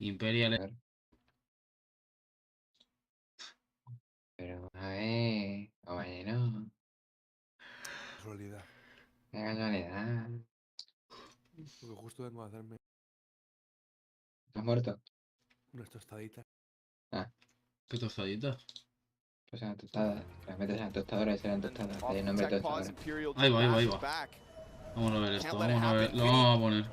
Imperial. ver. Pero, a ver, bueno, Casualidad. qué casualidad. Porque justo vengo a hacerme ¿Has muerto? unas tostaditas. Ah, ¿Qué tostadita? pues eran tostadas. Que las metes en la tostadora y serán tostadas. Hay un nombre de tostadora. Ahí va, ahí va, ahí va. Vamos a ver esto, vamos a ver. Lo vamos a poner.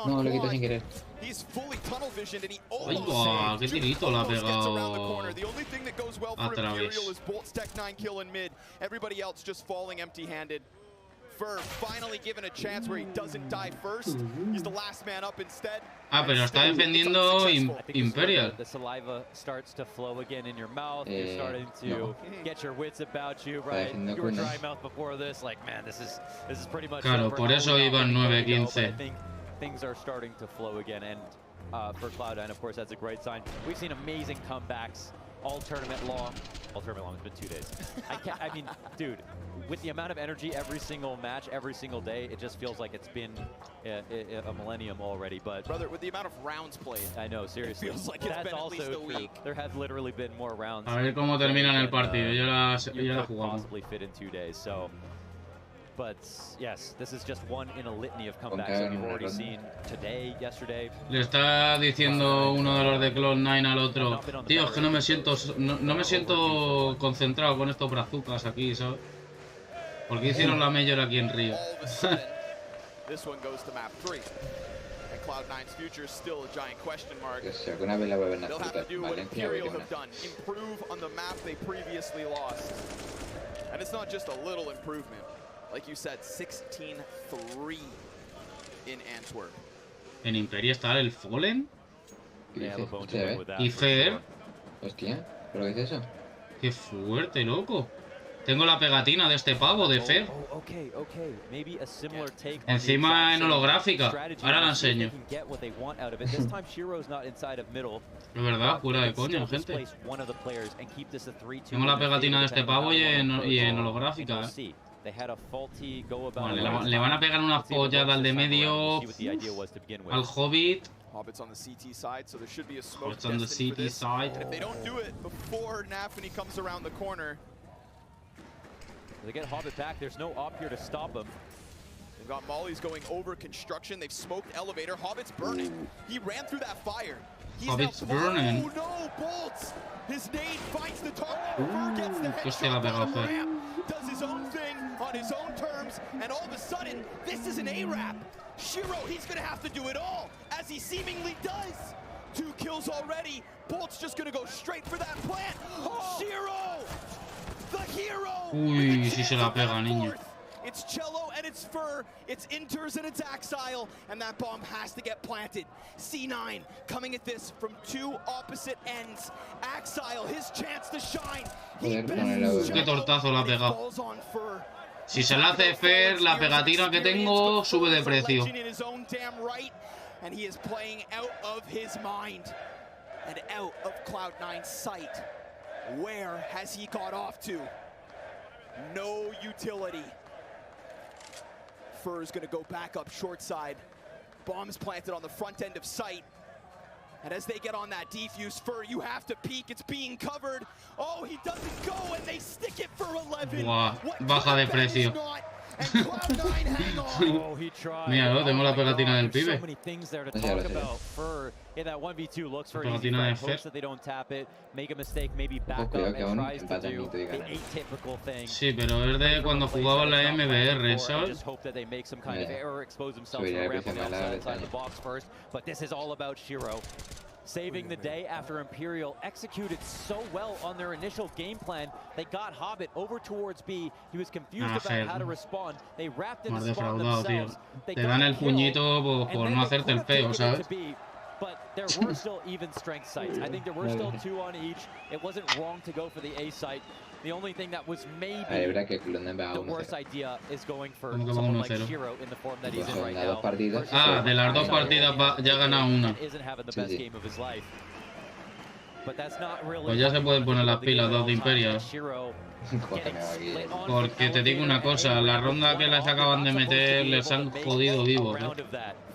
No, lo quito sin querer. ¡Ay, guau! ¡Qué tirito la ha pegado! A través. Ah, pero está defendiendo Imperial. No. Está defendiendo Kun. Claro, por eso iban 9-15. Things are starting to flow again, and for Cloud9, of course, that's a great sign. We've seen amazing comebacks all tournament long. All tournament long, it's been 2 days. I mean, dude, with the amount of energy every single match, every single day, it just feels like it's been a millennium already. But brother, with the amount of rounds played, I know, seriously, it feels like it's been at least a week. There have literally been more rounds. A ver cómo terminan el partido. Ya la jugamos. Possibly fit in 2 days, so. But yes, this is just one in a litany of comebacks that we've already seen today, yesterday. Le está diciendo uno de los de Cloud9 al otro: tío, es que no me siento concentrado con estos brazucas aquí, ¿sabes? Porque hicieron la mayor aquí en Río. Que si alguna vez la vuelven a acercar Valencia, voy a ganar. Like you said, 16-3 in Antwerp. En Imperia está el Fallen. ¿Qué dices? Y Fer. Hostia, ¿pero qué es eso? Qué fuerte, loco. Tengo la pegatina de este pavo, de Fer. Encima en holográfica. Ahora la enseño. Es verdad, fuera de coña, gente. Tengo la pegatina de este pavo y en holográfica, Bueno, le van a pegar una pollada al de medio. Al Hobbit. Hobbit's on the CT side, so there should be a smoke Hobbit's on the CT side. And if they don't do it before Nafany comes around the corner, they get Hobbit back. There's no op here to stop him. They've got Molly's going over construction. They've smoked elevator. Hobbit's burning. He ran through that fire. Hobbit's burning. Oh no, bolts! His nade finds the target. Gets the headshot on the ramp. Does his own thing on his own terms, and all of a sudden, this is an A-Rap. Shiro, he's gonna have to do it all, as he seemingly does. 2 kills already. Bolt's just gonna go straight for that plant. Oh. Shiro, the hero. Uy, si se la pega, niño. It's Cello and it's Fur, it's Inters and it's Axile, and that bomb has to get planted. C9 coming at this from 2 opposite ends. Axile, his chance to shine. Qué tortazo la ha pegado. Si se la hace Fer, la pegatina que tengo sube de precio. And he is playing out of his mind and out of Cloud9's sight. Where has he got off to? No utility. Fur is going to go back up short side. Bombs planted on the front end of sight. And as they get on that defuse, Fur, you have to peek. It's being covered. Oh, he doesn't go, and they stick it for 11. Buah, baja de precio. Mira, tengo la pegatina del pibe. In that 1v2 looks for easy, hopes that they don't tap it, make a mistake, maybe back up and tries to do the atypical thing. Sí, pero es de cuando jugaba la MBR, ¿sabes? Just hope that they make some kind of error, expose themselves to the ramp on the outside side of the box first. But this is all about Shiro saving the day after Imperial executed so well on their initial game plan. They got Hobbit over towards B. He was confused about how to respond. They wrapped in the spawn themselves. Te dan el puñito por no hacerte el feo, ¿sabes? But there were still even strength sites. I think there were still 2 on each. It wasn't wrong to go for the A site. The only thing that was maybe the worst idea is going for someone like Shiro in the form that he's in right now. Ah, de las 2 partidas ya ha ganado una. Isn't having the best game of his life. Pues ya se pueden poner las pilas dos de Imperia. Joder, me va aquí. Porque te digo una cosa, la ronda que les acaban de meter les han jodido vivos,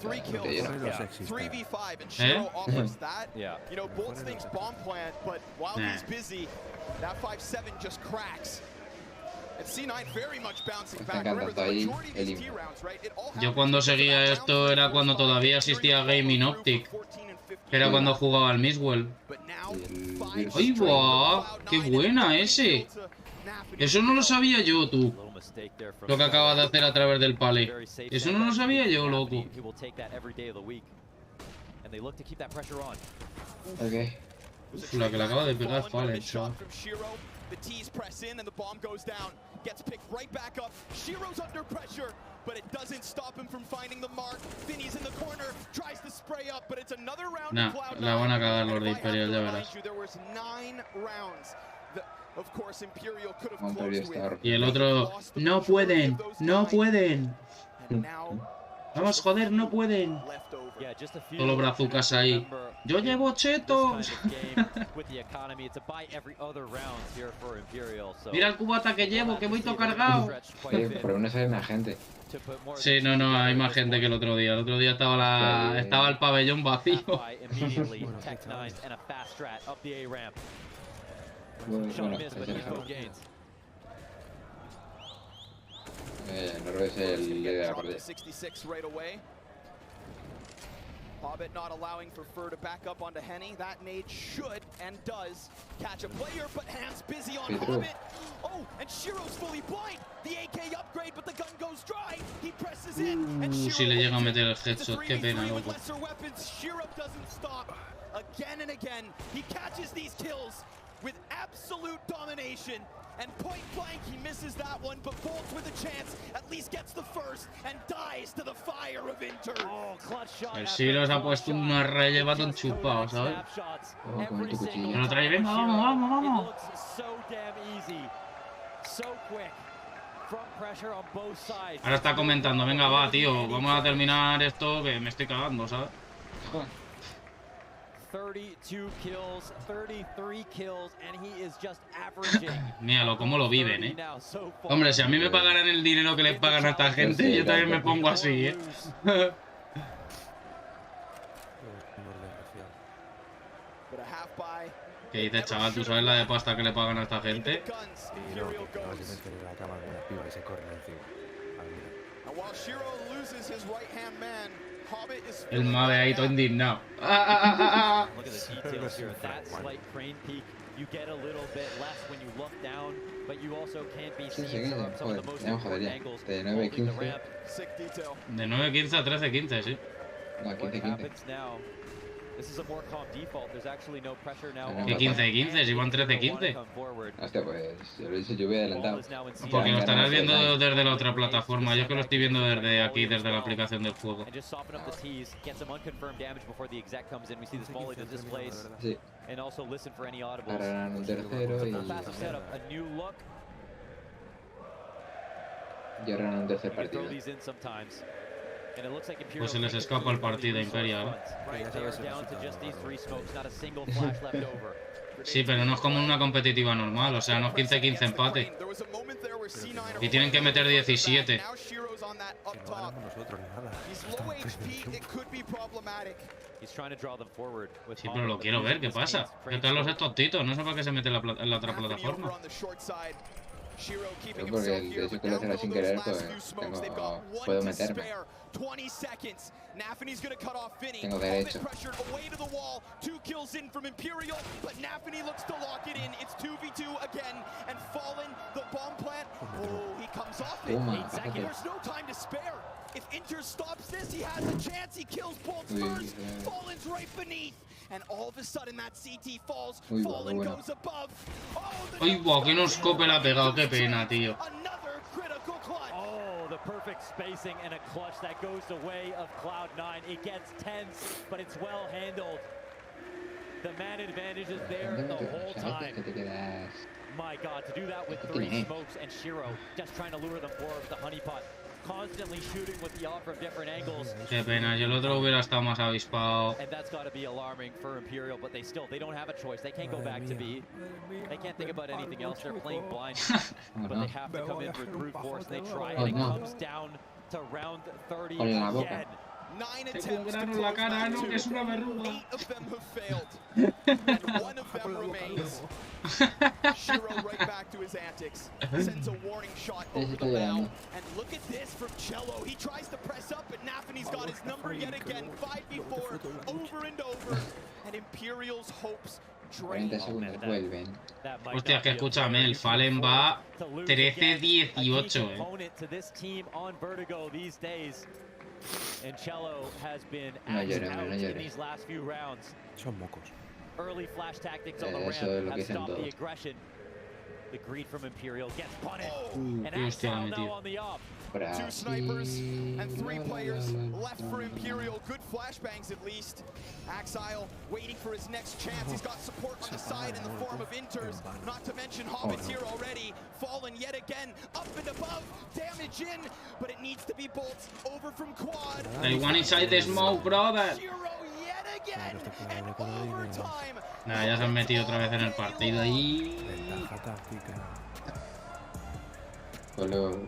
Three kills. Ponen los sexistas. 3v5 and Eh? Shiro offers that. Yeah. You know, Bolts thinks bomb plant, but while Nah. he's busy, that 5-7 just cracks. And C9 very much bouncing back. Están Remember, cantando the ahí majority of el these himno. T-rounds, right? It all Yo happens cuando because of seguía the esto round era cuando 4-5 todavía during existía the Gaming follow-through Optic, for 14 and 15. que era cuando jugaba al Miswell. But now, Y el 5 Virus. ¡Ay, straight guau! for Cloud9 ¡Qué and buena a ese! kill to Nafany. Eso no lo sabía yo, tú. Lo que acabas de hacer a través del palé. Eso no lo sabía yo, loco. Ok. Uf, la que le acaba de pegar es Fallen, Good shot chaval. from Shiro. The T's press in and the bomb goes down. Gets picked right back up. Shiro's under pressure, but it doesn't stop him from finding the mark. Finney's in the corner, tries to spray up, but it's another round Nah, of Cloud9. la van a cagar los de And if I have Imperial, to ya remind verás. you, there was 9 rounds. Of course, Imperial could have Imperial closed está with. Y el otro, no pueden, no pueden. And now, Vamos, joder, no pueden. left over. Todos los brazucas ahí. Yo llevo chetos. Mira el cubata que llevo, que voy todo cargado. Pero no sale la gente. Sí, no, hay más gente que el otro día. El otro día estaba el pabellón vacío. Bueno, Normas es el líder de la Drop to partida. 66 right away. Hobbit not allowing for Fur to back up onto Henny. That nade should and does catch a player, but hands busy on Sí, true. Hobbit. Oh, and Shiro's fully blind. The AK upgrade, but the gun goes dry. He presses in, and Shiro Si le llega a meter el It's a headshot, qué 3v3 pena, with loco. lesser weapons. Shiro doesn't stop. Again and again, he catches these kills with absolute domination. And point blank, he misses that one, but Bolts with a chance at least gets the first and dies to the fire of Inter. El Siro se ha puesto una raya batón chupado, ¿sabes? Oh, con tu cuchillo. Me lo trae, venga, vamos. Ahora está comentando, venga, va, tío, vamos a terminar esto que me estoy cagando, ¿sabes? 32 kills, 33 kills, and he is just averaging. Míralo, cómo lo viven, Hombre, si a mí me pagaran el dinero que les pagan a esta gente, yo también me pongo así, But a half by. ¿Qué dices, chaval? ¿Tú sabes la de pasta que le pagan a esta gente? Guns. Y no, Imperial que acabas de goes. meter en la cama alguna piba y se corre encima. Ah, mira. And while Shiro loses his right-hand man, Hobbit is El filling Mave that ahí todo gap. indignado. Look at the details here. That slight crane peak, you get a little bit less when you look down, but you also can't be Sí, seen from some of the joder, most ya vamos a ver important ya. angles. De Holding the 9-15. ramp. Sick detail. De 9-15 a 13-15, sí. No, What 15-15. happens now? This is a more calm default. There's actually no pressure now. ¿Qué 15-15? Si van 13-15. Hostia, pues yo lo he dicho, yo voy adelantado. Porque lo Ya, estarás ya, viendo ya. desde la otra plataforma. Yo que lo estoy viendo desde aquí, desde la aplicación del juego. And just soften up the tees, get some unconfirmed damage before the exec comes in. We see this volley to this place, Sí, and also listen for any audibles. ahora eran un tercero y Passive setup, a new look. ahora eran un tercer You can throw partido. these in sometimes. And it looks like Imperial Pues se les taking escapa el two really partido a resource Imperial. fronts. Right, Ya they are sabes, down to resulta just these raro. 3 smokes, not a single flash left over. Sí, pero no es como una competitiva normal. O sea, no es 15-15 empate. There was a moment there where C9 Y tienen que meter 17. Now Shiro's on that up Que no top. ganamos nosotros ni nada. He's low Estamos HP, it could be problematic. He's trying to draw them forward with Sí, pero lo Hobbit, quiero but ver, ¿qué using pasa? his ¿Qué crane tal los smoke. tontitos? No sé para qué se mete en la otra Nafany over plataforma. on the short side. Shiro keeping Yo porque himself el here, de hecho but que lo down hacerá sin below those querer, last pues few smokes, they've tengo, got one puedo to meterme. spare. 20 seconds. Nafany's gonna cut off Finney. Tengo Hobbit derecho. pressured away to the wall. 2 kills in from Imperial, but Nafany looks to lock it in. It's 2v2 again, and Fallen, the bomb plant. Oh, he comes off it. Toma, 8 seconds. bájate. There's no time to spare. If Inter stops this, he has a chance. He kills Bolts Uy, first. Fallen's right beneath. And all of a sudden that CT falls. Uy, Fallen bueno. goes above. Oh, the Ay, guau, que nos cope la ha pegado. Qué pena, tío. Another critical clutch. Oh, the perfect spacing and a clutch that goes the way of Cloud9. It gets tense, but it's well handled. The man advantage is there the whole ¿Sabes que time. te quedas? My God, to do that with ¿Qué 3 tiene? smokes and Shiro just trying to lure them forward with the honeypot. constantly shooting with the offer of different angles. Qué pena, yo el otro hubiera estado más avispado. And that's got to be alarming for Imperial, but they don't have a choice. They can't go back to B. They can't think about anything else. They're playing blind, but they have to come in with brute force. And they try, and it comes down to round 30 again. 9 Tengo un attempts to grano en la close cara, round no, que es 2. una verruga. 8 of them have failed, and 1 of them remains. Shiro right back to his antics, sends a warning shot over the bow, and look at this from Cello. He tries to press up, but Nafany's got his number yet again. 5v4, over and over, and Imperial's hopes 40 drained. segundos vuelven. Hostia, que escúchame, el Fallen va 13-18, Opponent to this team on Vertigo these days. And Cello has been No axed llores, out no in llores. these last few rounds. Son mocos. Early flash tactics on the Eso es ramp lo que have dicen stopped the todos. aggression. The greed from Imperial gets punted. Oh, And qué hostia Axel me now metió. on the up. 2 snipers and 3 La, la, players la, la, left for Imperial. Good flashbangs at least. Axile waiting for his next chance. He's got support on the side in the form of Inters. Not to mention Hobbit's here already. Fallen yet again. Up and above. Damage in. But it needs to be bolts over from quad. El one inside the smoke, brother. Shiro yet again. And overtime. Nada, ya se han metido otra vez en el partido ahí. Ventaja táctica. Solo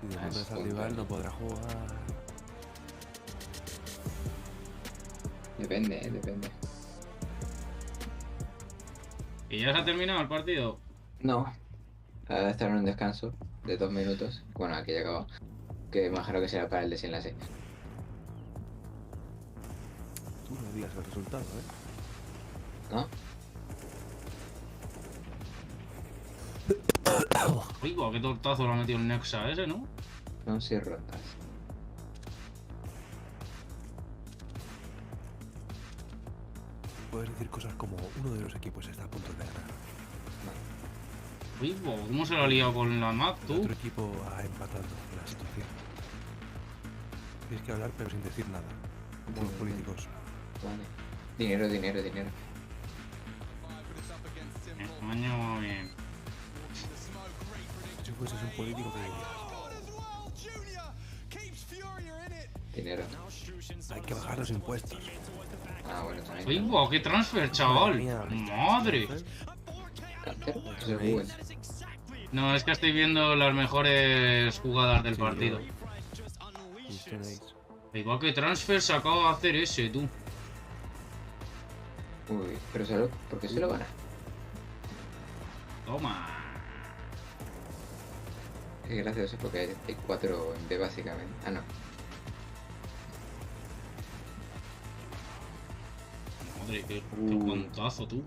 Si derrotas al rival no podrá jugar. depende, depende. ¿Y ya se ha terminado el partido? No. Ahora estar en un descanso de 2 minutos. Bueno, aquí ya acabó. Que imagino que será para el desenlace. Tú no digas el resultado, ¿eh? ¿No? Uy, guau, qué tortazo lo ha metido el Nexa ese, ¿no? Son 6 rondas. Puedes decir cosas como uno de los equipos está a punto de ganar. Uy, guau, ¿cómo se lo ha liado con la Mac, El tú? otro equipo ha empatado la situación. Tienes que hablar pero sin decir nada. Como los políticos. Vale. Dinero, dinero, dinero. Coño, bien. Si fueses un político que dirías, Dinero. hay que bajar los impuestos. Ah, bueno, también. Uy, guau, qué transfer, chaval. Madre. Cáncer, eso es Google. No, es que estoy viendo las mejores jugadas del Sí, partido. Y tenéis. Igual que transfer se acaba de hacer ese, tú. Uy, pero solo, ¿por qué se lo gana? Toma. Es gracioso porque hay 4 en B básicamente. Ah, no. Madre, qué guantazo, tú.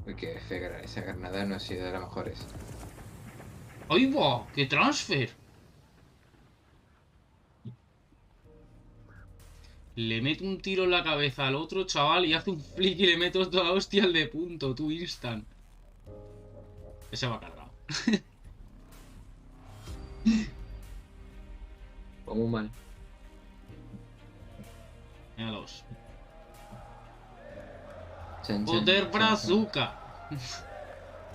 Uy, qué fea, esa granada no ha sido de las mejores. ¡Ay, va! ¡Qué transfer! Le meto un tiro en la cabeza al otro chaval y hace un flick y le meto toda hostia al de punto, tú instant. Ese va cargado. Como mal. Mira dos. Chan, chan, Poder chan, brazuca. chan.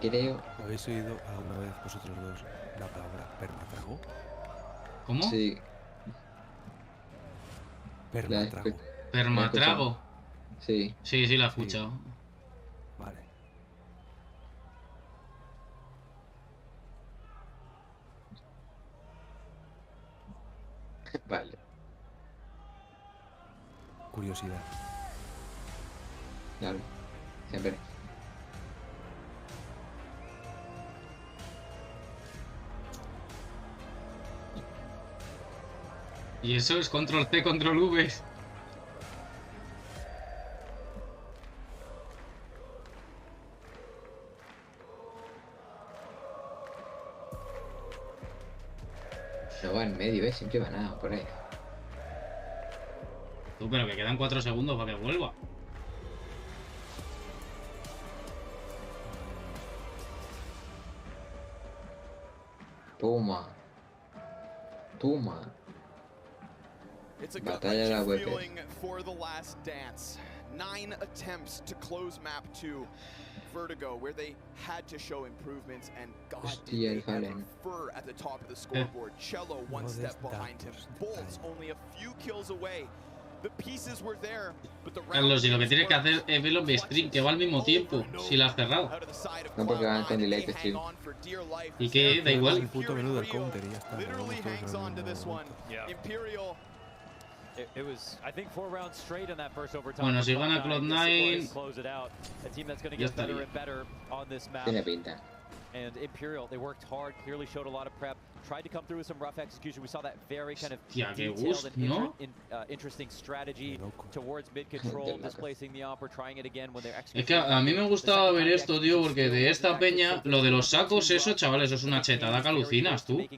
Creo. ¿Habéis oído alguna vez vosotros dos la palabra permatrago? ¿Cómo? Sí, la he Permatrago. escu- Permatrago. Sí. Sí, sí, la he Sí. escuchado. Vale. Vale. Curiosidad. Claro. Siempre. Y eso es control C, control V. No va en medio, siempre va nada por ahí. Tú, pero que quedan 4 segundos para que vuelva. Toma. Toma. It's a gut Batalla de wrenching huevos. feeling for the last dance. 9 attempts to close map 2. Vertigo, where they had to show improvements, and God, did they ever fur at the top of the scoreboard. Cello one step behind him. Bolts only a few kills away. The pieces were there, but the Carlos, y lo que tienes que hacer es verlo en stream, que va al mismo tiempo, si la has cerrado. No, porque van con delay de stream. ¿Y qué? Da igual. El puto menú del counter y ya está. It was, I think, 4 rounds straight in that first overtime. Bueno, si gana Cloud9, ya estaría. Tiene pinta. And Imperial, they worked hard, clearly showed a lot of prep, tried to come through with some rough execution. We saw that very kind of detailed and interesting strategy towards mid control, displacing the AMP, trying it again when they're executing. Es que a mí me gustaba ver esto, tío, porque de esta peña, lo de los sacos, eso, chavales, eso es una chetada que alucinas, tú. Ya,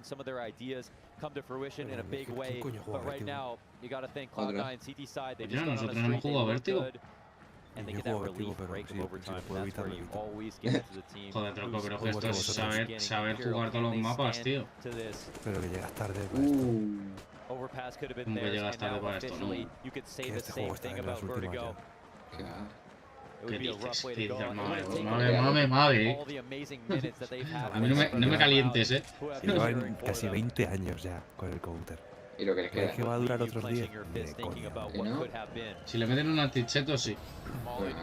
nosotros no hemos jugado Vértigo. Joder, tronco, pero que esto es saber jugar todos los mapas, tío. Pero que llegas tarde. ¿Cómo que llegas tarde para esto? No. Que este juego está en las últimas ya. ¿Qué dices? ¿Qué dices? Mame. A mí no me calientes, Llevan casi 20 años ya con el counter. ¿Y lo que les queda? ¿Crees que va a durar otros 10? ¿No? Si le meten un anticheto, sí. Bueno,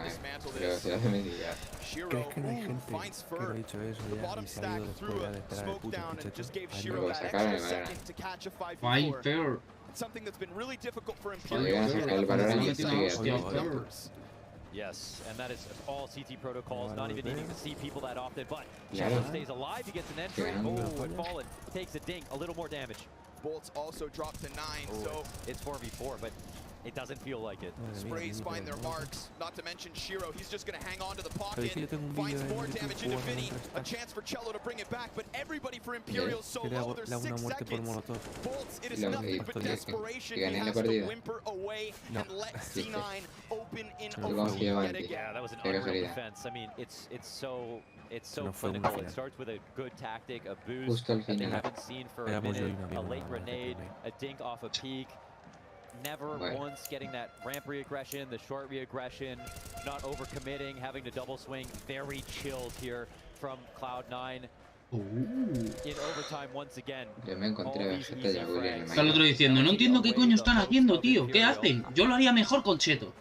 pero se hace mentira. ¿Crees que no hay gente que lo ha dicho eso ya y se ha ido después ya de esperar el puto anticheto? Lo sacaron de manera. Viper. Cuando llegan a sacar el valor y sigue. Yes, and that is all CT protocols, not even needing to see people that often, but Cello stays alive, he gets an entry, and Fallen takes a ding, a little more damage. Bolts also drop to 9, so it's 4v4, but it doesn't feel like it. Sprays find their marks, not to mention Shiro, he's just going to hang on to the pocket, finds more damage into Vinny, a chance for Cello to bring it back, but everybody for Imperial so low, there's 6 seconds. Bolts, it is nothing but desperation, he has to whimper away and let C9 open in OP yet again. Yeah, that was an unreal defense. I mean, it's so clinical. It starts with a good tactic, a boost that they haven't seen for a minute, a late grenade, a dink off a peak. Never once getting that ramp re-aggression, the short re-aggression, not overcommitting, having to double swing. Very chilled here from Cloud9. In overtime once again. Yo me encontré gente de Google en Está el otro diciendo, no entiendo qué coño están haciendo, tío. ¿Qué hacen? Yo lo haría mejor con Cheto.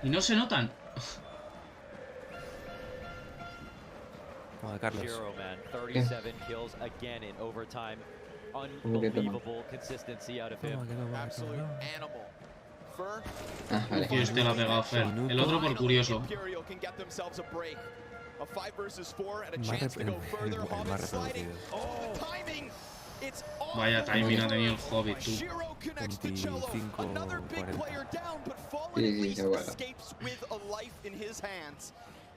Y no se notan. Carlos. Hero, man. 37 kills again in overtime. Unbelievable consistency out of him. Absolute animal. Y este lo ha pegado Fer. El otro por curioso. Vaya timing ha tenido el Hobbit, tú. 25, 40. Sí, se guarda.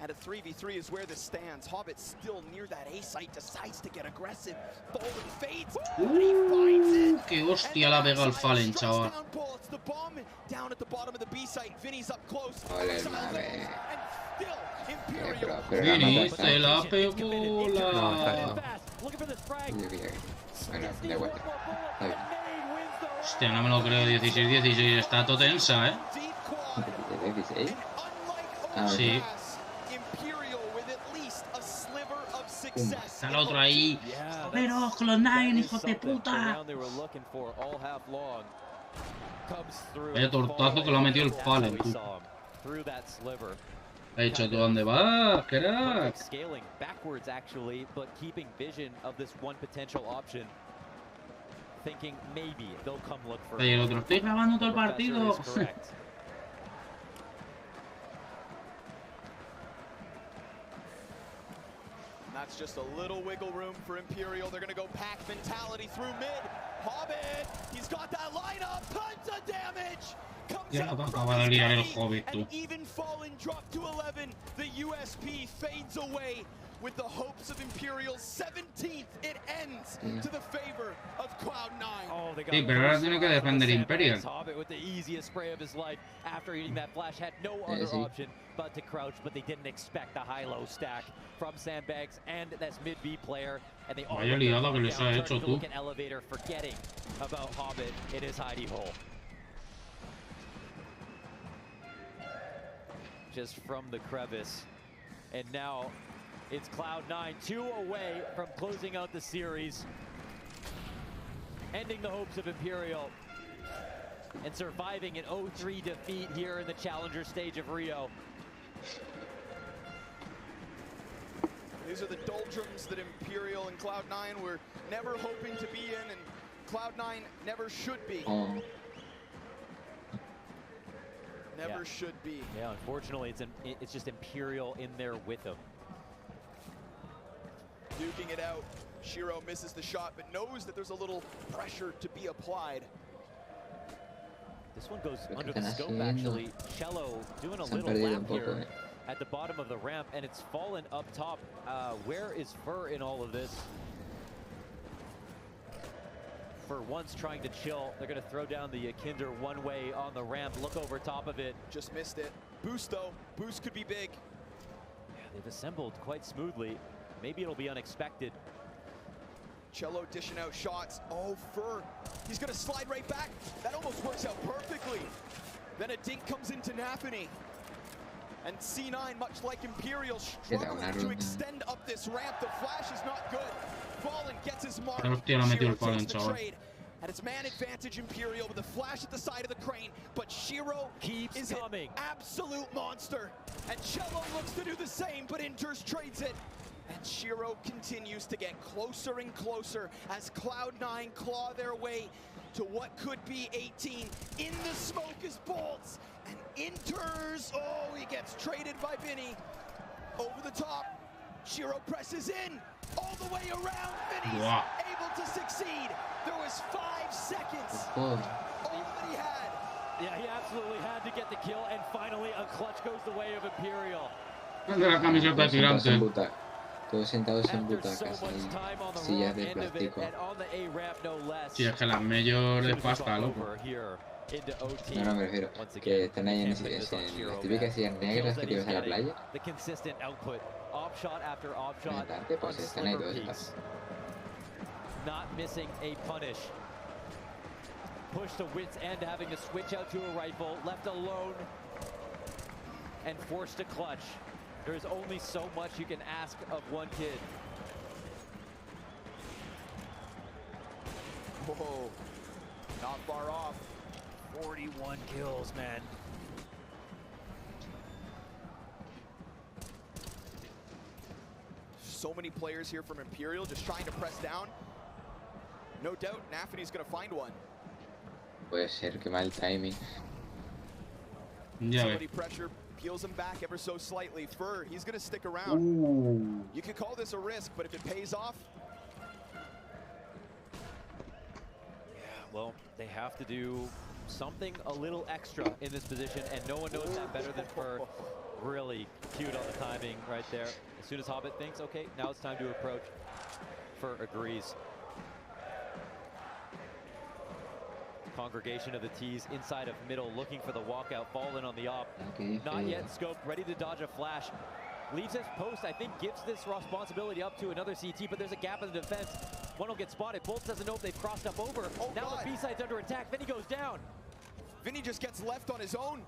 And a 3v3 is where this stands. Hobbit still near that A site, decides to get aggressive. Fallen fades, but he finds it. Qué hostia la pega el Fallen, chaval. The bomb down at the bottom of the B site. Vinny's up close. Ole, madre. Vinny se la pegó la... Bueno, de vuelta. Hostia, no me lo creo. 16-16. Está todo tensa, ¿eh? 16. Sí. Está el otro ahí. Pero Cloud9, hijos de puta. Vaya tortazo que lo ha metido el Fallen, tú. Ha dicho, ¿tú dónde vas, crack? Y el otro, estoy grabando todo el partido. That's just a little wiggle room for Imperial. They're going to go pack mentality through mid. Hobbit, he's got that lineup. Tons of damage. Comes out from his game, and even Fallen dropped to 11. The USP fades away. with the hopes of Imperial's 17th. It ends to the favor of Cloud9. Oh, they got Sí, pero ahora tiene que defender Sandbags. Imperial. Hobbit with the easiest spray of his life after eating that flash had no other option but to crouch, but they didn't expect the high-low stack from Sandbags and this mid-B player. And they all Vaya liada que les ha hecho, tú. an elevator, forgetting about Hobbit in his hidey hole. Just from the crevice. And now it's Cloud9, 2 away from closing out the series, ending the hopes of Imperial, and surviving an 0-3 defeat here in the challenger stage of Rio. These are the doldrums that Imperial and Cloud9 were never hoping to be in, and Cloud9 never should be. Never should be. Yeah, unfortunately, it's just Imperial in there with them. Duking it out. Shiro misses the shot, but knows that there's a little pressure to be applied. This one goes under the scope, actually. Cello doing a little lap here at the bottom of the ramp, and it's fallen up top. Where is Fur in all of this? For once trying to chill. They're going to throw down the Kinder one way on the ramp. Look over top of it. Just missed it. Boost, though. Boost could be big. Yeah, they've assembled quite smoothly. Maybe it'll be unexpected. Cello dishing out shots. Oh, Fur. He's going to slide right back. That almost works out perfectly. Then a dink comes into Nafany. And C9, much like Imperial, struggling to extend up this ramp. The flash is not good. Fallen gets his mark. Shiro takes the trade. And it's man advantage Imperial with a flash at the side of the crane. But Shiro keeps coming. An absolute monster. And Cello looks to do the same, but Inters trades it. And Shiro continues to get closer and closer as Cloud9 claw their way to what could be 18. In the smoke is Bolts. And Inters, oh, he gets traded by Vinny. Over the top, Shiro presses in. All the way around, Vinny's able to succeed. There was 5 seconds. All that he had. Yeah, he absolutely had to get the kill, and finally a clutch goes the way of Imperial. Todos sentados en butacas y sillas de plástico. Sí, es que las mayores de pasta, loco. No, me refiero que están ahí en las típicas sillas negras que te vas a la playa. Aparte, pues están ahí todos. Not missing a punish. Push to wit's end, having to switch out to a rifle, left alone, and forced to clutch. There's only so much you can ask of one kid. Whoa, not far off. 41 kills, man. So many players here from Imperial just trying to press down. No doubt, Nafany's gonna find one. Puede ser, que mal timing. Somebody pressure, peels him back ever so slightly. Fur, he's gonna stick around. You could call this a risk, but if it pays off. Yeah, well, they have to do something a little extra in this position, and no one knows that better than Fur. Really cute on the timing right there. As soon as Hobbit thinks, okay, now it's time to approach, Fur agrees. Congregation of the T's inside of middle, looking for the walkout, Fallen on the op. Not yet scoped, ready to dodge a flash. Leaves his post, I think gives this responsibility up to another CT, but there's a gap in the defense. One will get spotted. Bolts doesn't know if they've crossed up over. Now the B-side's under attack. Vinny goes down. Vinny just gets left on his own.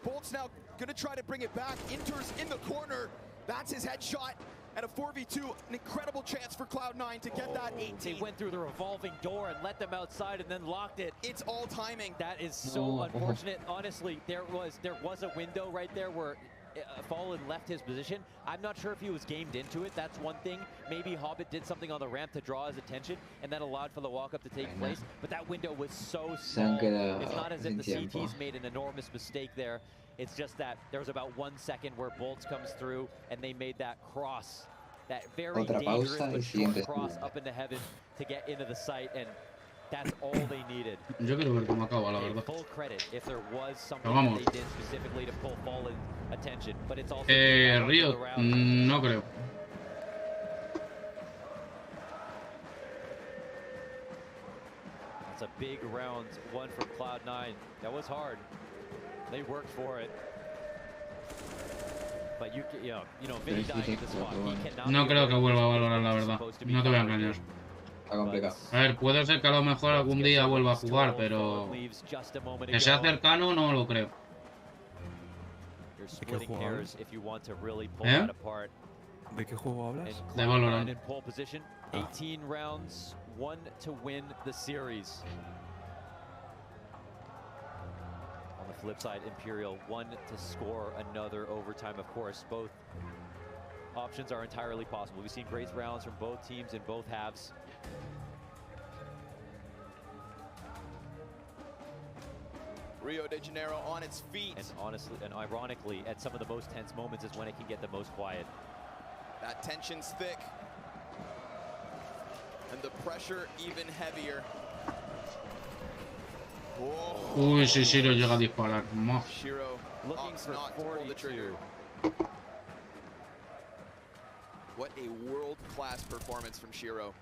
Bolts now gonna try to bring it back. Inters in the corner. That's his headshot. And a 4v2, an incredible chance for Cloud9 to get that 18. They went through the revolving door and let them outside and then locked it. It's all timing. That is so unfortunate. Honestly, there was a window right there where Fallen left his position. I'm not sure if he was gamed into it. That's one thing. Maybe Hobbit did something on the ramp to draw his attention, and that allowed for the walk-up to take place. But that window was so small. It's not as if the CTs made an enormous mistake there. It's just that there was about 1 second where Bolts comes through, and they made that cross, that very dangerous but short cross up into heaven to get into the site, and that's all they needed. Yo quiero ver cómo acaba, la verdad. Full credit if there was something that they did specifically to pull Fallen attention, but it's also Río, no creo. That's a big round one from Cloud9. That was hard. They worked for it. But you know, Vinny dying in the spot. He cannot. No creo que vuelva a valorar, la verdad. No te voy a engañar. Está complicado. A ver, puede ser que a lo mejor algún día vuelva a jugar, pero que sea cercano no lo creo. ¿De qué juego hablas? ¿De qué juego hablas? De Valorant. 18 rounds, 1 to win the series. On the flip side, Imperial 1 to score another overtime. Of course, both options are entirely possible. We've seen great rounds from both teams in both halves. Rio de Janeiro on its feet. And honestly, and ironically, at some of the most tense moments is when it can get the most quiet. That tension's thick. And the pressure even heavier. Whoa. Uy, si Shiro llega a disparar. Shiro looking opts for not to pull the trigger. What a world-class performance from Shiro.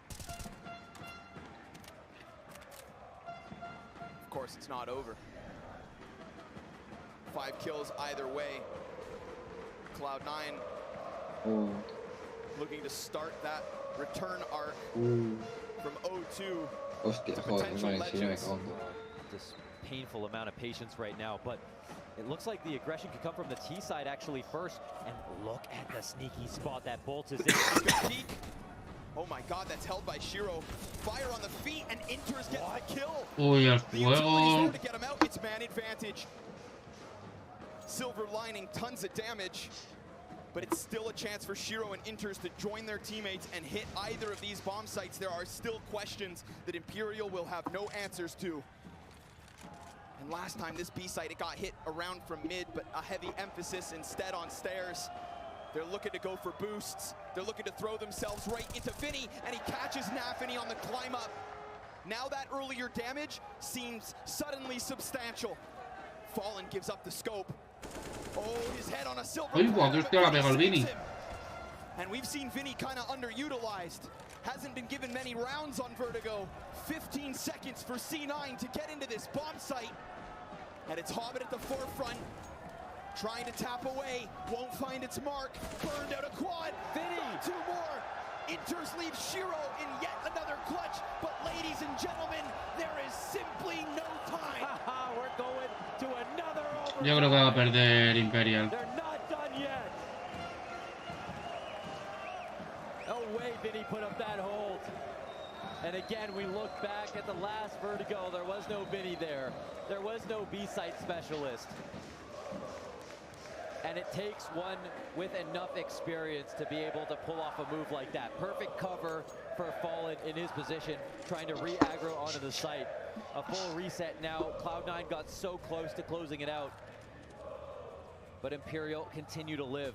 Of course, it's not over. 5 kills either way. Cloud9 looking to start that return arc from 0-2. Hostia, joder, This painful amount of patience right now, but it looks like the aggression could come from the T side actually first. And look at the sneaky spot that Bolt is in. Oh my god, that's held by Shiro. Fire on the feet and Inters gets the kill. Uy, el The utility's fuego. there to get him out. It's man advantage. Silver lining, tons of damage. But it's still a chance for Shiro and Inters to join their teammates and hit either of these bomb sites. There are still questions that Imperial will have no answers to. And last time this B site, it got hit around from mid, but a heavy emphasis instead on stairs. They're looking to go for boosts. They're looking to throw themselves right into Vinny, and he catches Nafany on the climb up. Now that earlier damage seems suddenly substantial. Fallen gives up the scope. Oh, his head on a silver. Uy, guau, que hostia la pega el Vinny. And we've seen Vinny kind of underutilized. Hasn't been given many rounds on Vertigo. 15 seconds for C9 to get into this bomb site. And it's Hobbit at the forefront. Trying to tap away. Won't find its mark. Burned out a quad. Vinny! 2 more. Inters leaves Shiro in yet another clutch. But ladies and gentlemen, there is simply no time. We're going to another overtime. Yo creo que va a perder Imperial. They're not done yet. No way Vinny put up that hold. And again, we look back at the last Vertigo. There was no Vinny there. There was no B-site specialist. And it takes one with enough experience to be able to pull off a move like that. Perfect cover for Fallen in his position, trying to re-aggro onto the site. A full reset now. Cloud9 got so close to closing it out. But Imperial continue to live.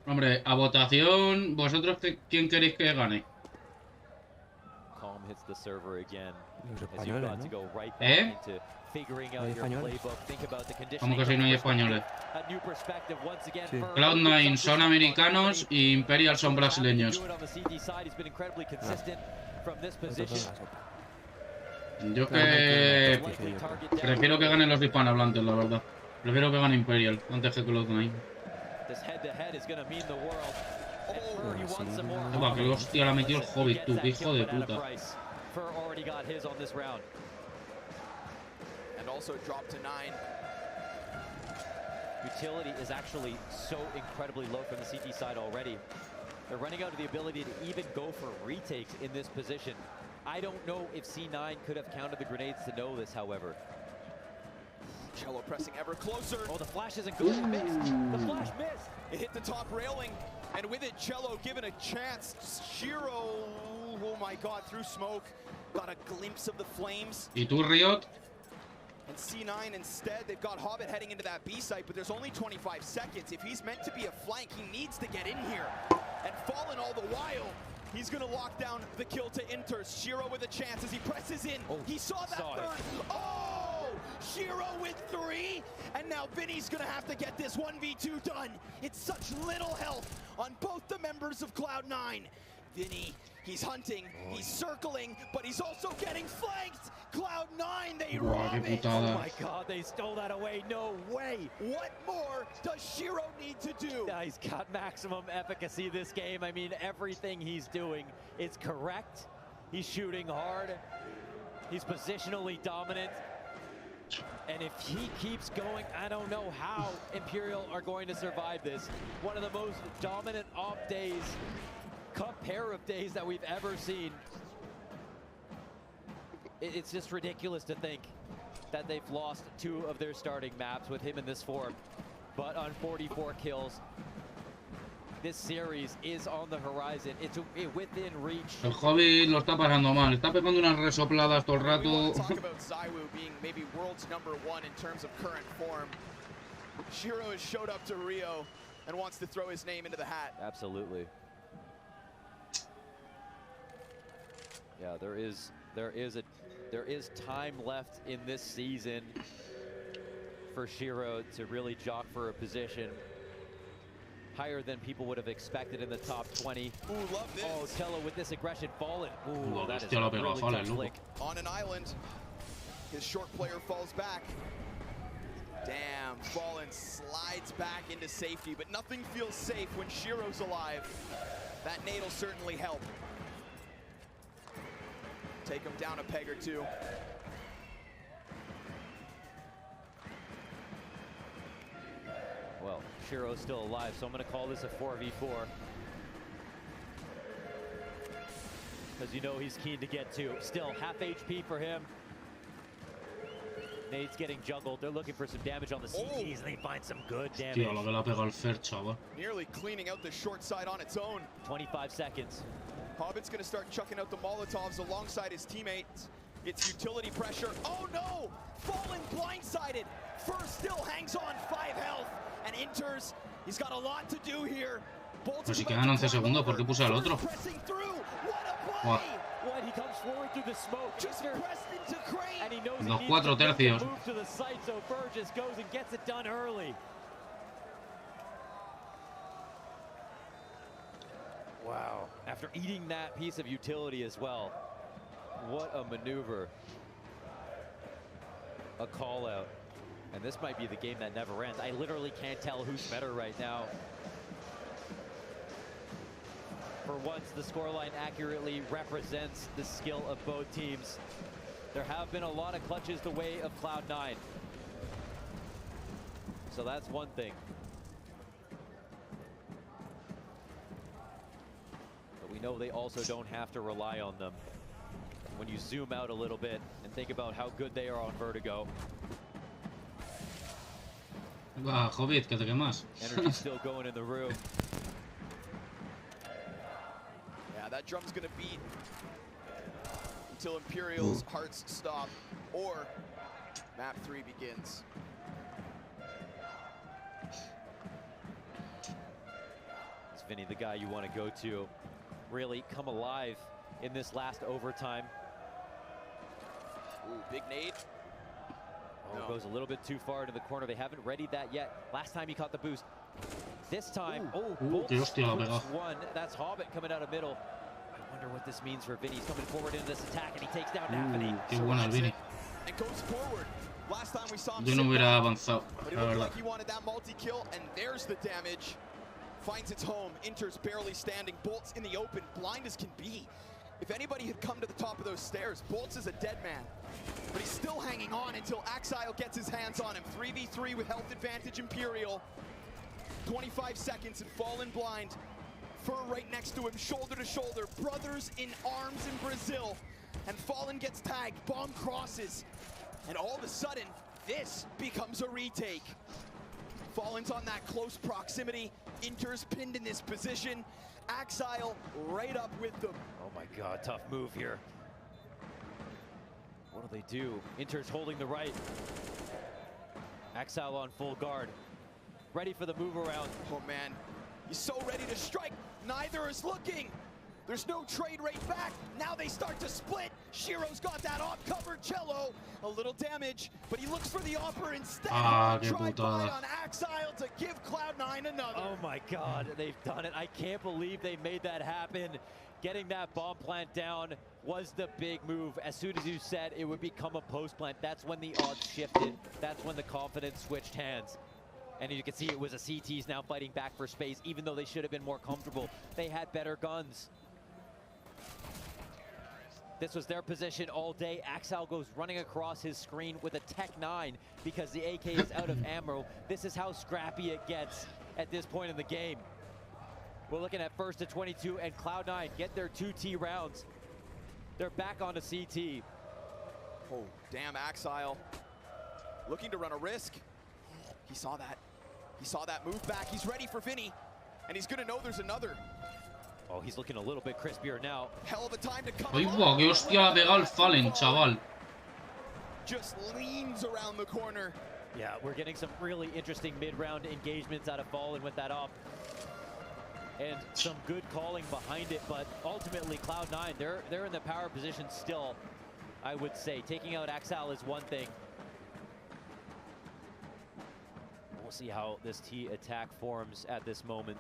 Hombre, a votación, vosotros quién queréis que gane. Calm hits the server again. Los As you've españoles, got to ¿no? go right back into figuring out your playbook. Think about the conditioning. Como que si no hay españoles. A new perspective once again. Sí. Cloud9 son americanos y Imperial son brasileños. Do it on the CT side. He's been incredibly consistent from this position. Yo que prefiero que ganen los hispanohablantes, la verdad. Prefiero que gane Imperial antes que Cloud9. This head-to-head is going to mean the world. And he wants some more. Toma, que hostia la metió el Hobbit, tú, que hijo de puta. Fur already got his on this round. And also dropped to 9. Utility is actually so incredibly low from the CT side already. They're running out of the ability to even go for retakes in this position. I don't know if C9 could have counted the grenades to know this, however. Cello pressing ever closer. Oh, the flash isn't good. It missed. The flash missed. It hit the top railing, and with it, Cello given a chance. Shiro, oh my god, through smoke, got a glimpse of the flames. ¿Y tú, Riot? And C9 instead, they've got Hobbit heading into that B site, but there's only 25 seconds. If he's meant to be a flank, he needs to get in here. And Fallen all the while, he's gonna lock down the kill to Inters. Shiro with a chance as he presses in. Oh, he saw that third. Oh! Shiro with 3, and now Vinny's gonna have to get this 1v2 done. It's such little health on both the members of Cloud9. Vinny, he's hunting, he's circling, but he's also getting flanked. Cloud9, they Buah, rob qué it. putada. Oh my god, they stole that away. No way. What more does Shiro need to do? Yeah, he's got maximum efficacy this game. I mean, everything he's doing is correct. He's shooting hard. He's positionally dominant. And if he keeps going, I don't know how Imperial are going to survive this. One of the most dominant off days, pair of days that we've ever seen. It's just ridiculous to think that they've lost 2 of their starting maps with him in this form. But on 44 kills, this series is on the horizon. It's within reach. El hobby lo está pasando mal. Está pegando unas resopladas todo el We want rato. to talk about Zywoo being maybe world's #1 in terms of current form. Shiro has showed up to Rio and wants to throw his name into the hat. Absolutely. Yeah, there is time left in this season for Shiro to really jock for a position higher than people would have expected in the top 20. Ooh, love this. Oh, Cello with this aggression fallen. Ooh, that is hostia, a la pegó, really Fallen, tough loco. flick. On an island, his short player falls back. Damn, Fallen slides back into safety, but nothing feels safe when Shiro's alive. That nade'll certainly help. Take him down a peg or two. Well, Shiro's still alive, so I'm going to call this a 4v4. Because you know he's keen to get to. Still, half HP for him. Nade's getting juggled. They're looking for some damage on the CTs, and they find some good damage. Tío, lo que le ha pegado el Fer, chaval. Nearly cleaning out the short side on its own. 25 seconds. Hobbit's gonna start chucking out the Molotovs alongside his teammates. It's utility pressure. Oh no! Fallen blindsided. First still hangs on 5 health and enters. He's got a lot to do here. Pero si quedan 11 segundos, ¿por qué puse al otro? Pressing through. What a Buah. play! What? He comes forward through the smoke. Just pressed into Crane. And he knows Los he cuatro needs to make tercios. the move to the site, so Burgess goes and gets it done early. Wow. After eating that piece of utility as well. What a maneuver. A call out. And this might be the game that never ends. I literally can't tell who's better right now. For once, the scoreline accurately represents the skill of both teams. There have been a lot of clutches the way of Cloud9. So that's one thing. But we know they also don't have to rely on them. When you zoom out a little bit and think about how good they are on Vertigo. Va, Hobbit, que te quemas. Energy's still going in the room. Yeah, that drum's gonna beat until Imperial's hearts stop or map 3 begins. Is Vinny the guy you want to go to really come alive in this last overtime? Ooh, big nade. Oh, No. goes a little bit too far into the corner. They haven't readied that yet. Last time he caught the boost. This time, Bolts qué hostia la boost pegó. one. That's Hobbit coming out of middle. I wonder what this means for Vinny. He's coming forward into this attack, and he takes down Nafany. Qué buena el Vini. And goes forward. Last time we saw him Yo no sit hubiera back, avanzado, but it la looked verdad. like he wanted that multi-kill, and there's the damage. Finds its home. Enters barely standing. Bolts in the open, blind as can be. If anybody had come to the top of those stairs, Bolts is a dead man. But he's still hanging on until Axile gets his hands on him. 3v3 with health advantage Imperial. 25 seconds and Fallen blind. Fur right next to him, shoulder to shoulder. Brothers in arms in Brazil. And Fallen gets tagged, bomb crosses. And all of a sudden, this becomes a retake. Fallen's on that close proximity. Inter's pinned in this position. Axile right up with them. Oh my god, tough move here. What do they do? Inter's holding the right. Axile on full guard. Ready for the move around. Oh man, he's so ready to strike. Neither is looking. There's no trade right back. Now they start to split. Shiro's got that off cover. Cello, a little damage, but he looks for the offer instead. Try by on Axile to give Cloud9 another. Oh my God, they've done it. I can't believe they made that happen. Getting that bomb plant down was the big move. As soon as you said it would become a post plant, that's when the odds shifted. That's when the confidence switched hands. And you can see it was a CTs now fighting back for space, even though they should have been more comfortable. They had better guns. This was their position all day. Axile goes running across his screen with a Tech 9 because the AK is out of ammo. This is how scrappy it gets at this point in the game. We're looking at first to 22, and Cloud9 get their 2T rounds. They're back onto CT. Oh, damn, Axile. Looking to run a risk. He saw that. He saw that move back. He's ready for Vinny, and he's gonna know there's another. Oh, he's looking a little bit crispier now. Hell of a time to come. ¡Ay, guau! ¡Qué hostia ha pegado el Fallen, chaval! Just leans around the corner. Yeah, we're getting some really interesting mid-round engagements out of Fallen with that up. And some good calling behind it, but ultimately Cloud9, they're in the power position still, I would say. Taking out Axile is one thing. We'll see how this T attack forms at this moment.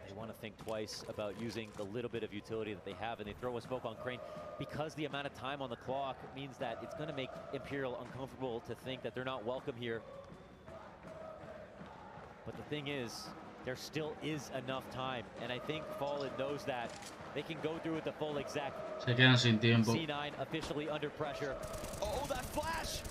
They want to think twice about using the little bit of utility that they have, and they throw a smoke on Crane because the amount of time on the clock means that it's going to make Imperial uncomfortable to think that they're not welcome here. But the thing is, there still is enough time, and I think Fallen knows that. They can go through with the full exec. Se quedan sin tiempo. C9 officially under pressure. Oh, that flash!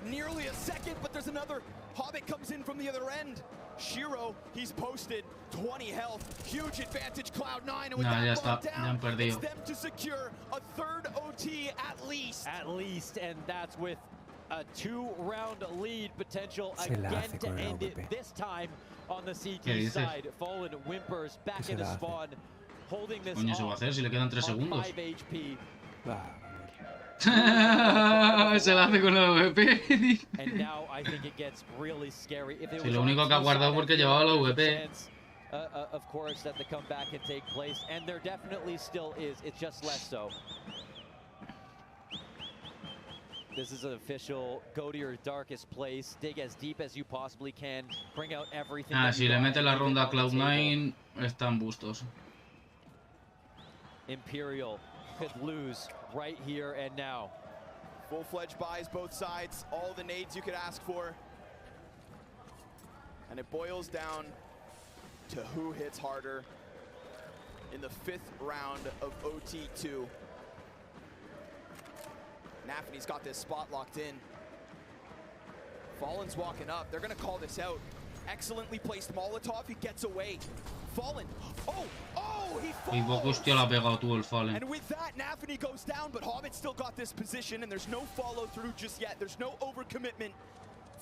Nearly a second, but there's another. Hobbit comes in from the other end. Shiro, he's posted 20 health. Huge advantage, Cloud9, and with that bomb down, it's them to secure a third OT at least. At least, and that's with a 2-round lead potential again to end it, this time on the CT side. Fallen whimpers back into spawn, holding this Coño, se va a hacer si le quedan 3 segundos. 5 HP. Se la hace con el VP. And now I think it gets really scary. If it Si lo único que ha guardado porque llevaba la VP. Of course, that the comeback can take place, and there definitely still is. It's just less so. This is an official, go to your darkest place, dig as deep as you possibly can, bring out everything. Si le mete la ronda a Cloud9, están bustos. Imperial could lose right here and now. Full-fledged buys both sides, all the nades you could ask for. And it boils down to who hits harder in the 5th round of OT2. Nafany's got this spot locked in. Fallen's walking up. They're gonna call this out. Excellently placed Molotov. He gets away. Fallen. Oh, he falls. Y poco hostia la ha pegado tú el Fallen. And with that, Nafany goes down, but Hobbit still got this position, and there's no follow through just yet. There's no overcommitment.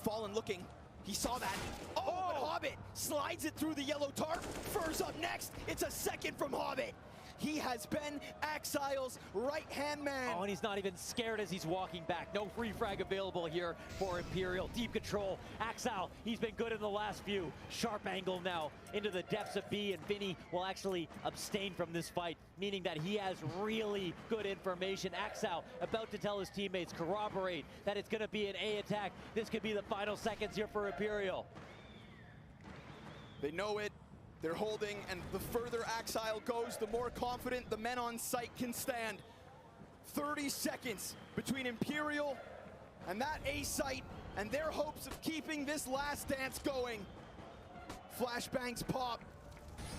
Fallen looking. He saw that. But Hobbit slides it through the yellow tarp. Fur's up next. It's a second from Hobbit. He has been Axile's right-hand man. Oh, and he's not even scared as he's walking back. No free frag available here for Imperial. Deep control. Axile, he's been good in the last few. Sharp angle now into the depths of B, and Vinny will actually abstain from this fight, meaning that he has really good information. Axile about to tell his teammates, corroborate that it's going to be an A attack. This could be the final seconds here for Imperial. They know it. They're holding, and the further Axile goes, the more confident the men on site can stand. 30 seconds between Imperial and that A site and their hopes of keeping this last dance going. Flashbangs pop.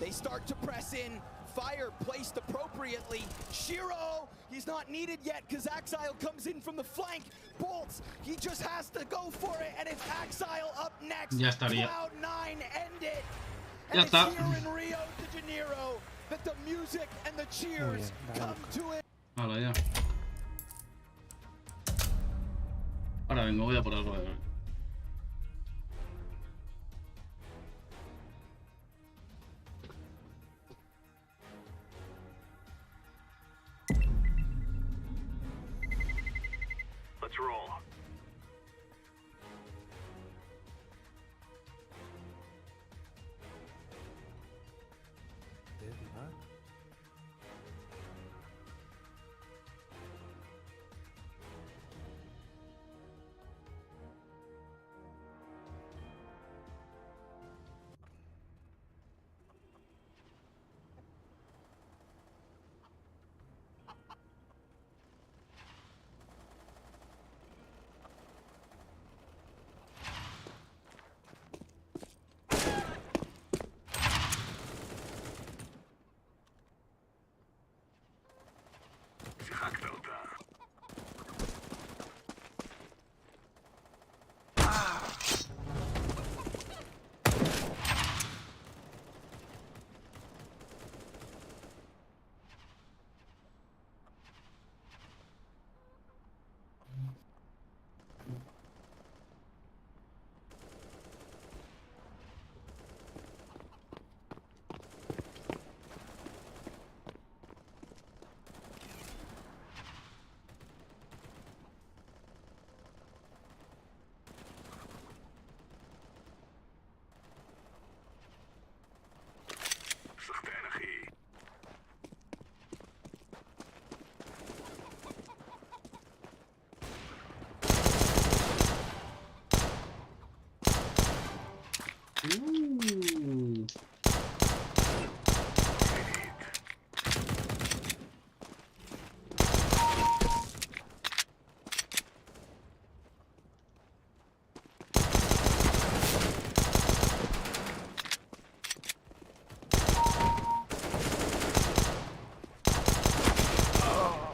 They start to press in. Fire placed appropriately. Shiro, he's not needed yet because Axile comes in from the flank. Bolts, he just has to go for it, and it's Axile up next. Ya estaría. Cloud9 end it. Ya está. Here in Rio de Janeiro that the music and the cheers come to it. Hala, ya. Ahora vengo, voy a por algo de ver. Let's roll.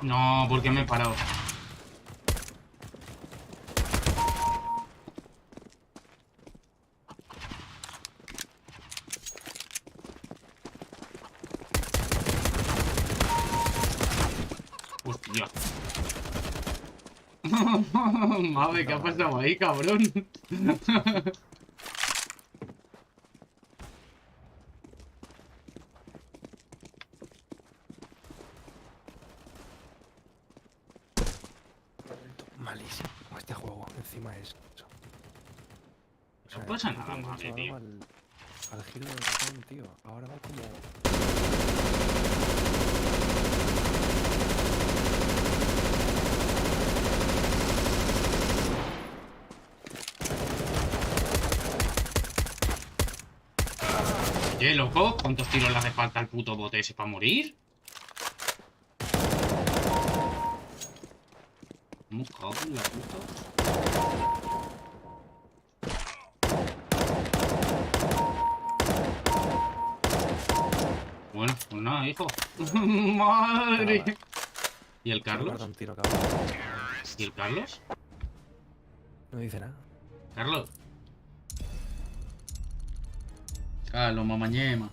No, porque me he parado. Hostia. Madre, ¿qué ha pasado ahí, cabrón? Malísimo este juego, encima es eso. O No pasa es que nada, no madre, se tío. daba al giro del ratón, tío. Ahora va como... Oye, loco, ¿cuántos tiros le hace falta al puto bote ese para morir? Me cago en la puta. Bueno, pues nada, hijo. Madre. ¿Y el Se me Carlos? guarda un tiro, cabrón. ¿Y el Carlos? No dice nada. Carlos. Carlos, mamañema.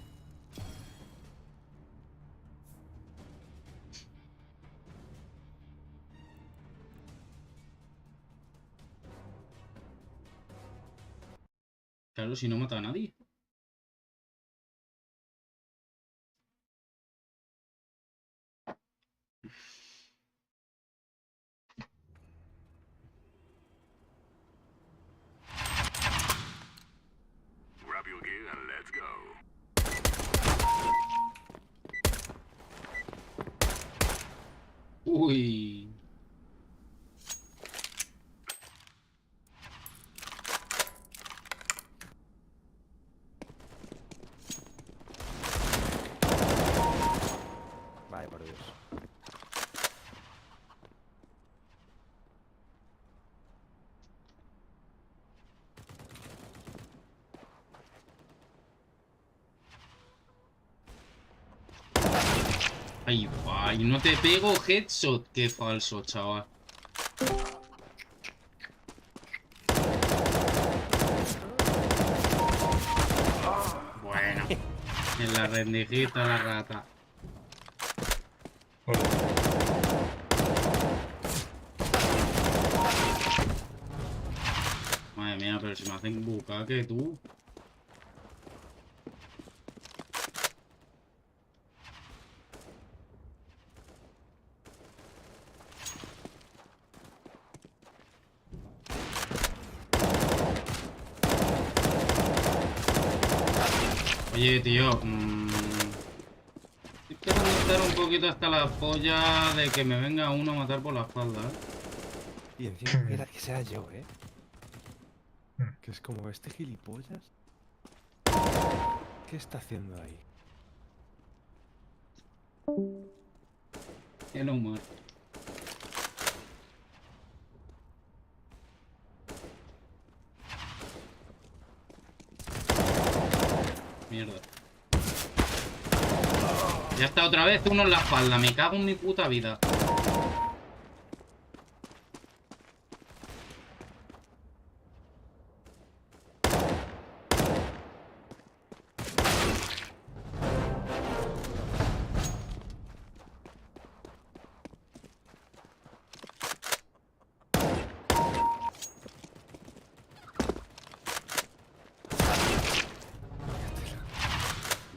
Claro, si no mata a nadie. Grab your gear and let's go. Uy. Vale, por Dios. Ahí va, y no te pego headshot. Qué falso, chaval. Bueno. En la rendijita la rata. Madre mía, pero si me hacen bucaque tú. Oye, tío, estoy esperando estar un poquito hasta la polla de que me venga uno a matar por la espalda, ¿eh? Y encima que sea yo, ¿eh? Que es como este gilipollas. ¿Qué está haciendo ahí? El humor. Mierda. Ya está otra vez uno en la espalda. Me cago en mi puta vida.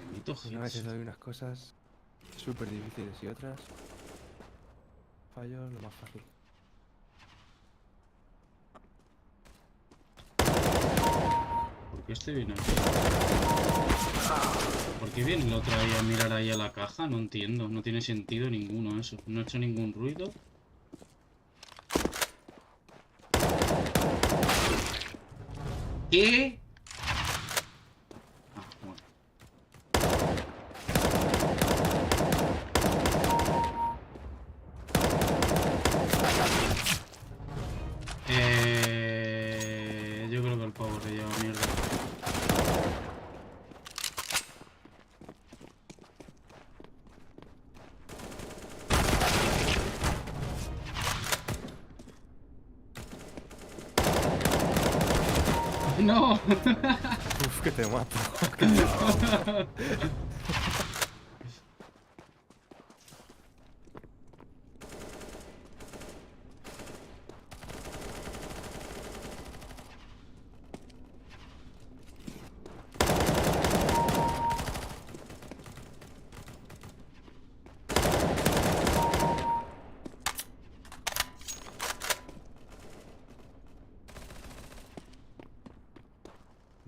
Bendito Una vez Jesús. doy unas cosas súper difíciles y otras fallo lo más fácil. ¿Por qué este viene aquí? ¿Por qué viene el otro ahí a mirar ahí a la caja? No entiendo. No tiene sentido ninguno eso. No he hecho ningún ruido. ¿Qué? juego se lleva mierda. ¡No! Uf, que te mato.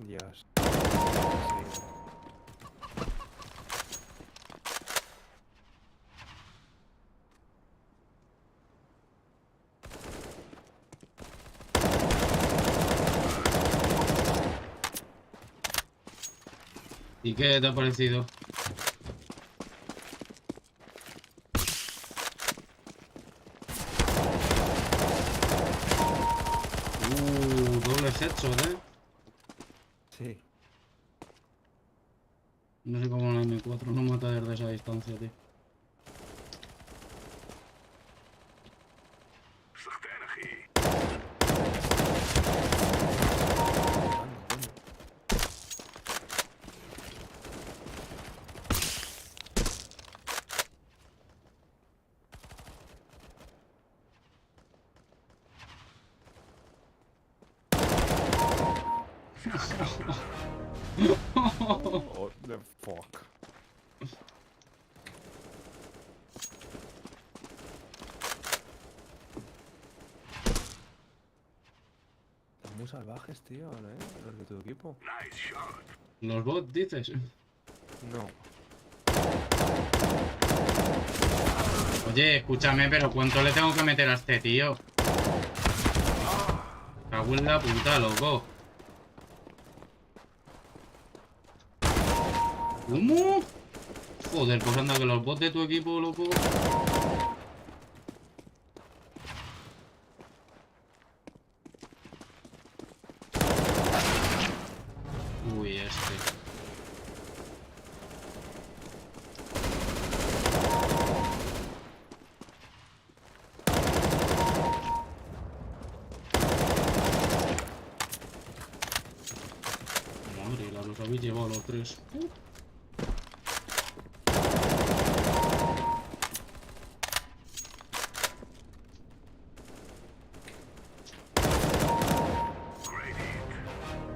Dios. Sí. ¿Y qué te ha parecido? Doble headshot, Sí. No sé cómo la M4 no mata desde esa distancia, tío. What the fuck? Están muy salvajes, tío, los de tu equipo. Los bots, dices. No. Oye, escúchame, pero ¿cuánto le tengo que meter a este tío? Cago en la puta, loco. ¿Cómo? Joder, pues anda que los bots de tu equipo, loco. Uy, este. Madre, los habéis llevado los tres.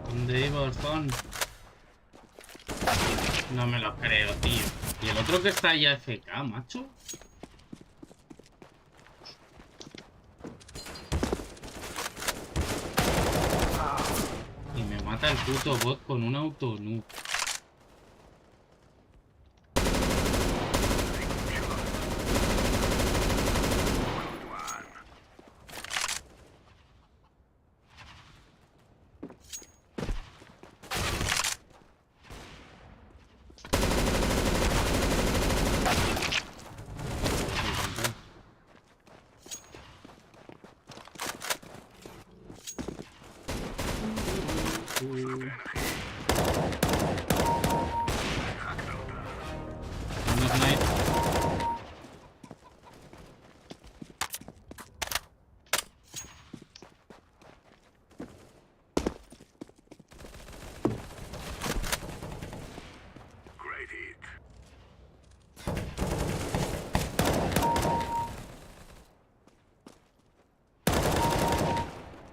¿Dónde ibas, fan? No me lo creo, tío. ¿Y el otro que está ahí AFK, macho? Y me mata el puto bot con un auto-nuke.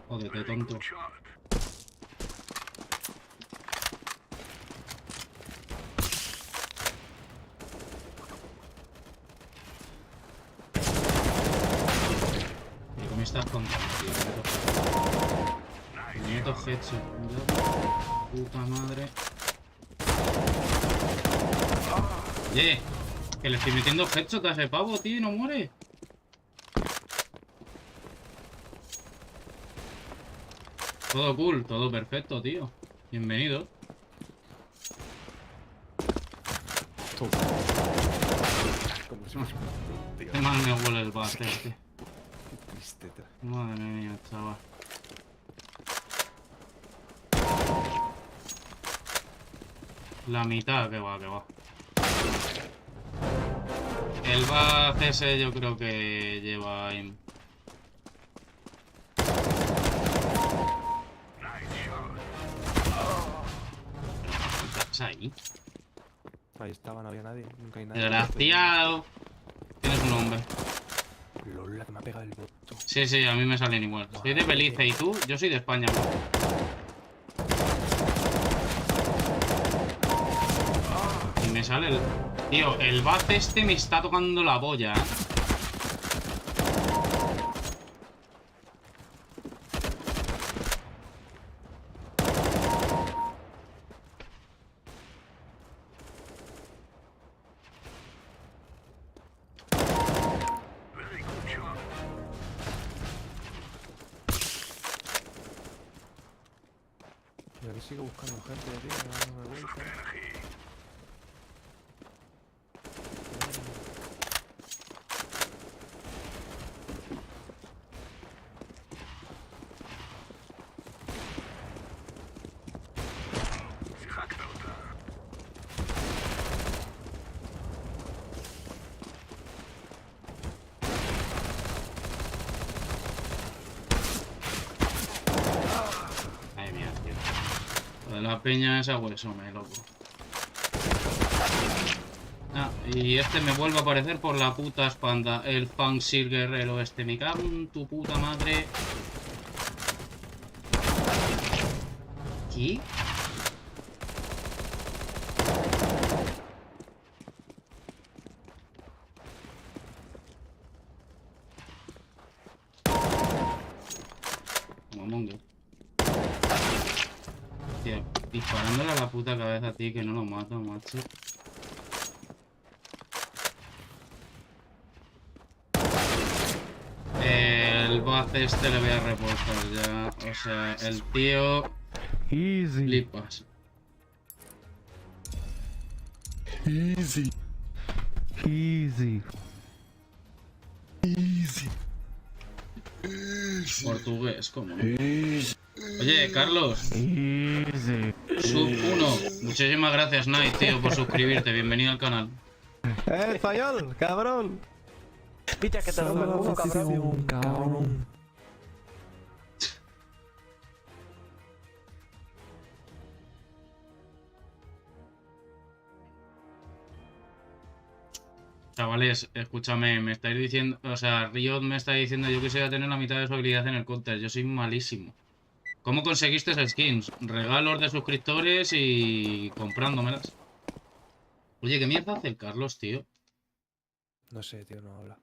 Jódete, tonto. ¿Qué me estás contando, tío? Nieto headshot. Puta madre. Oye, que le estoy metiendo headshot a ese pavo, tío, y no muere. Todo cool, todo perfecto, tío. Bienvenido. Como si fuese un tío. Qué mal me huele el bate, este. Qué triste. Madre mía, chaval. La mitad, que va, que va. El bajo ese yo creo que lleva... Nice shot. ¿Estás ahí? Ahí estaba, no había nadie. Nunca hay nadie. Desgraciado. Tienes un hombre. Lola, que me ha pegado el voto. Sí, sí, a mí me salen igual. Soy de Belice y tú, yo soy de España, bro. Y me sale el... Tío, el bat este me está tocando la boya, ¿eh? Very good shot. Y aquí sigo buscando gente, tío, dándome vueltas. Energy. Shichakta אותה. Ay, mía, tío. Lo de la peña es a hueso, me loco. Ah, y este me vuelve a aparecer por la puta espalda. El Fangsir guerrero este. Me cago en tu puta madre. ¿Qué? Mongo. Tío, disparándole a la puta cabeza a ti que no lo mato, macho. El bug este le voy a repostar ya. O sea, el tío... Easy. Flipas. Easy. Easy. Easy. Portugués, ¿cómo no? Oye, Carlos. Easy. Sub 1. Muchísimas gracias, Night, tío, por suscribirte. Bienvenido al canal. Español, cabrón. Picha que te lo Solo pongo, afición, cabrón. Chavales, escúchame, me estáis diciendo, o sea, Riot me está diciendo yo quisiera tener la mitad de su habilidad en el counter, yo soy malísimo. ¿Cómo conseguiste skins? Regalos de suscriptores y comprándomelas. Oye, ¿qué mierda hace el Carlos, tío? No sé, tío, no habla.